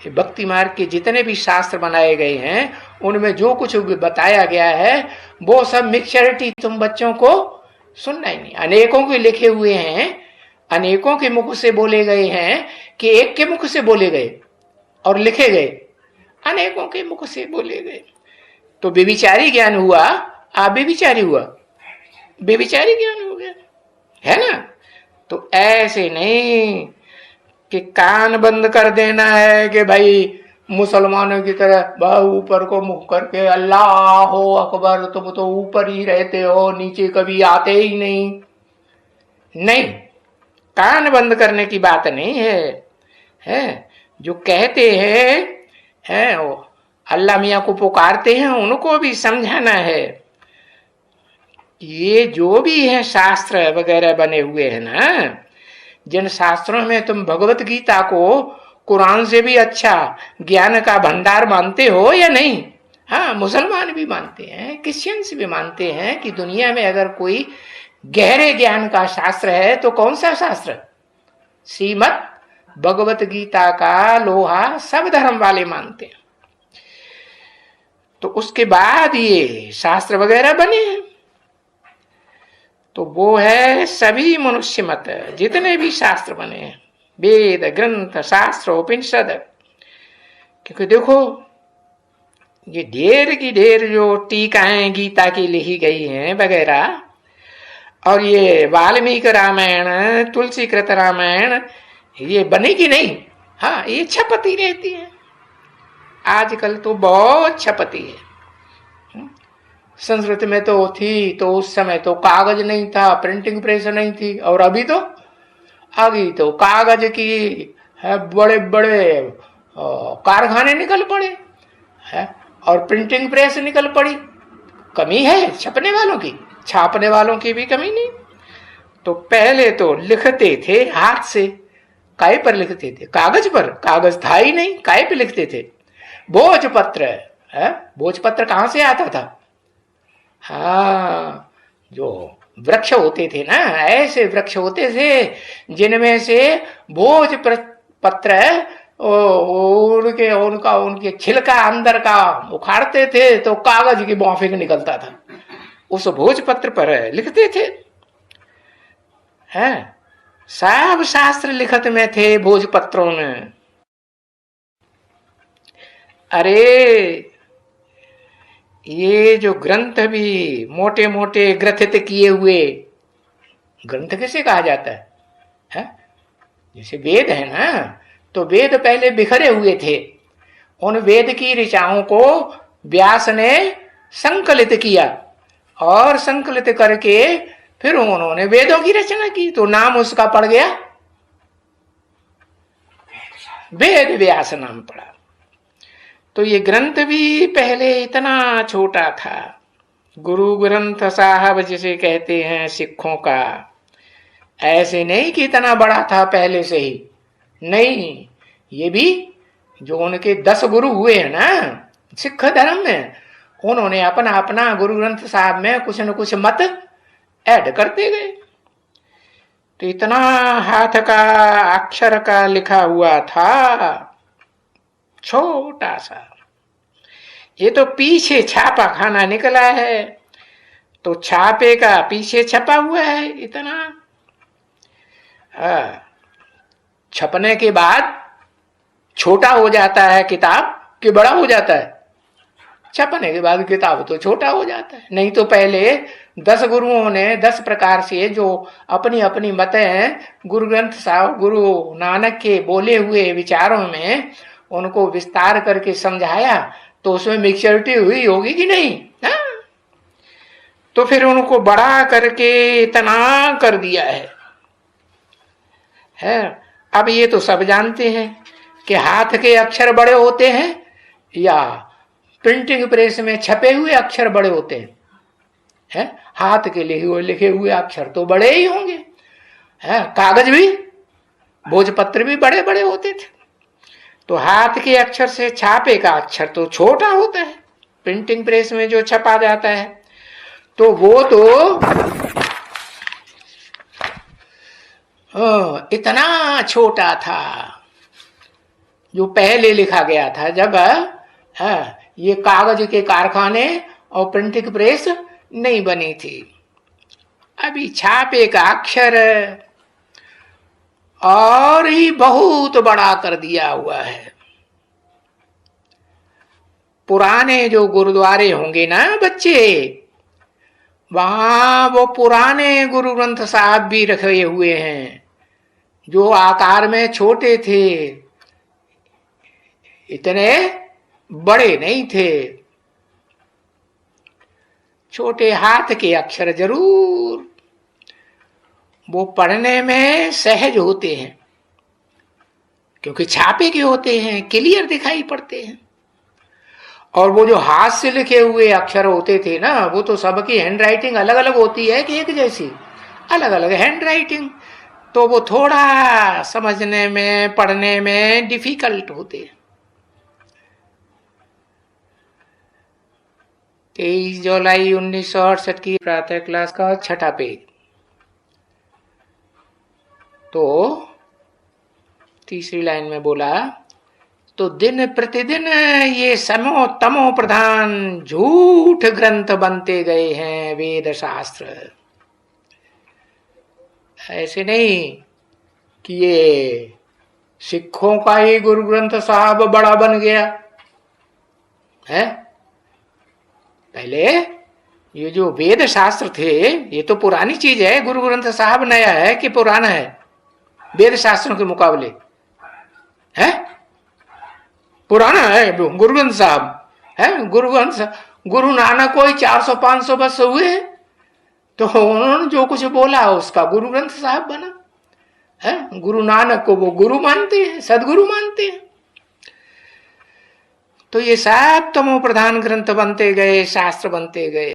भक्ति मार्ग के जितने भी शास्त्र बनाए गए हैं उनमें जो कुछ बताया गया है वो सब मिक्सचरिटी तुम बच्चों को सुनना ही नहीं। अनेकों के लिखे हुए हैं, अनेकों के मुख से बोले गए हैं कि एक के मुख से बोले गए और लिखे गए, अनेकों के मुख से बोले गए। तो बेविचारी ज्ञान हुआ, आप बेविचारी हुआ, बेविचारी ज्ञान हो गया, है ना। तो ऐसे नहीं कि कान बंद कर देना है कि भाई मुसलमानों की तरह बहुत ऊपर को मुख करके अल्लाह हो अकबर, तुम तो ऊपर ही रहते हो, नीचे कभी आते ही नहीं। नहीं, कान बंद करने की बात नहीं है। जो कहते हैं वो अल्लाह मियाँ को पुकारते हैं, उनको भी समझाना है। ये जो भी है शास्त्र वगैरह बने हुए हैं ना, जिन शास्त्रों में तुम भगवत गीता को कुरान से भी अच्छा ज्ञान का भंडार मानते हो या नहीं? हाँ, मुसलमान भी मानते हैं, क्रिश्चियंस भी मानते हैं कि दुनिया में अगर कोई गहरे ज्ञान का शास्त्र है तो कौन सा शास्त्र? श्रीमद् भगवत गीता का लोहा सब धर्म वाले मानते हैं। तो उसके बाद ये शास्त्र वगैरह बने हैं, तो वो है सभी मनुष्य मत, जितने भी शास्त्र बने हैं, वेद ग्रंथ शास्त्र उपनिषद। क्योंकि देखो ये ढेर की ढेर जो टीकाएं गीता की लिखी गई हैं वगैरह, और ये वाल्मीकि रामायण, तुलसीकृत रामायण, ये बने कि नहीं? हाँ, ये छपती रहती है, आजकल तो बहुत छपती है। संस्कृत में तो थी, तो उस समय तो कागज नहीं था, प्रिंटिंग प्रेस नहीं थी, और अभी तो आ गई तो कागज की है, बड़े बड़े कारखाने निकल पड़े है, और प्रिंटिंग प्रेस निकल पड़ी। कमी है छपने वालों की, छापने वालों की भी कमी नहीं। तो पहले तो लिखते थे हाथ से, काय पर लिखते थे, कागज पर, कागज था ही नहीं, काय पे लिखते थे? भोजपत्र है, भोजपत्र कहां से आता था? हाँ, जो वृक्ष होते थे ना, ऐसे वृक्ष होते थे जिनमें से भोज पत्र उनके छिलका अंदर का उखाड़ते थे तो कागज की बौफिक निकलता था, उस भोजपत्र पर लिखते थे। हैं, सब शास्त्र लिखत में थे भोजपत्रों में। अरे ये जो ग्रंथ भी मोटे मोटे ग्रथित किए हुए ग्रंथ किसे कहा जाता है? जैसे वेद है ना, तो वेद पहले बिखरे हुए थे, उन वेद की ऋचाओं को व्यास ने संकलित किया, और संकलित करके फिर उन्होंने वेदों की रचना की, तो नाम उसका पड़ गया वेद व्यास नाम पड़ा। तो ये ग्रंथ भी पहले इतना छोटा था, गुरु ग्रंथ साहब जिसे कहते हैं सिखों का, ऐसे नहीं कि इतना बड़ा था पहले से ही, नहीं। ये भी जो उनके 10 गुरु हुए हैं ना सिख धर्म में, उन्होंने अपना अपना गुरु ग्रंथ साहब में कुछ न कुछ मत ऐड करते गए। तो इतना हाथ का अक्षर का लिखा हुआ था, छोटा सा। ये तो पीछे छापा खाना निकला है, तो छापे का पीछे छपा हुआ है इतना। छपने के बाद छोटा हो जाता है किताब कि बड़ा हो जाता है? छपने के बाद किताब तो छोटा हो जाता है। नहीं तो पहले 10 गुरुओं ने 10 प्रकार से जो अपनी अपनी मतें गुरु ग्रंथ साहब, गुरु नानक के बोले हुए विचारों में उनको विस्तार करके समझाया, तो उसमें मैच्योरिटी हुई होगी कि नहीं? हा? तो फिर उनको बड़ा करके इतना कर दिया है। अब ये तो सब जानते हैं कि हाथ के अक्षर बड़े होते हैं या प्रिंटिंग प्रेस में छपे हुए अक्षर बड़े होते हैं? हाथ के लिखे हुए अक्षर तो बड़े ही होंगे, कागज भी, भोजपत्र भी बड़े बड़े होते थे। तो हाथ के अक्षर से छापे का अक्षर तो छोटा होता है, प्रिंटिंग प्रेस में जो छपा जाता है तो वो तो इतना छोटा था। जो पहले लिखा गया था जब ये कागज के कारखाने और प्रिंटिंग प्रेस नहीं बनी थी। अभी छापे का अक्षर और ही बहुत बड़ा कर दिया हुआ है। पुराने जो गुरुद्वारे होंगे ना बच्चे, वहां वो पुराने गुरु ग्रंथ साहब भी रखे हुए हैं, जो आकार में छोटे थे, इतने बड़े नहीं थे, छोटे हाथ के अक्षर जरूर, वो पढ़ने में सहज होते हैं क्योंकि छापे के होते हैं, क्लियर दिखाई पड़ते हैं। और वो जो हाथ से लिखे हुए अक्षर होते थे ना, वो तो सबकी हैंड राइटिंग अलग अलग होती है कि एक जैसी, अलग अलग हैंड राइटिंग, तो वो थोड़ा समझने में पढ़ने में डिफिकल्ट होते हैं। 23 जुलाई 1968 की प्रातः क्लास का 6ठा पेज। तो तीसरी लाइन में बोला, तो दिन प्रतिदिन ये समो तमो प्रधान झूठ ग्रंथ बनते गए हैं वेद शास्त्र। ऐसे नहीं कि ये सिखों का ही गुरु ग्रंथ साहब बड़ा बन गया है। पहले ये जो वेद शास्त्र थे ये तो पुरानी चीज है। गुरु ग्रंथ साहब नया है कि पुराना है वेद शास्त्रों के मुकाबले? है पुराना है गुरु ग्रंथ साहब है। गुरु नानक को ही 400-500 वर्ष हुए, तो उन्होंने जो कुछ बोला उसका गुरु ग्रंथ साहब बना है। गुरु नानक को वो गुरु मानते हैं, सदगुरु मानते हैं। तो ये सब तमो प्रधान ग्रंथ बनते गए, शास्त्र बनते गए।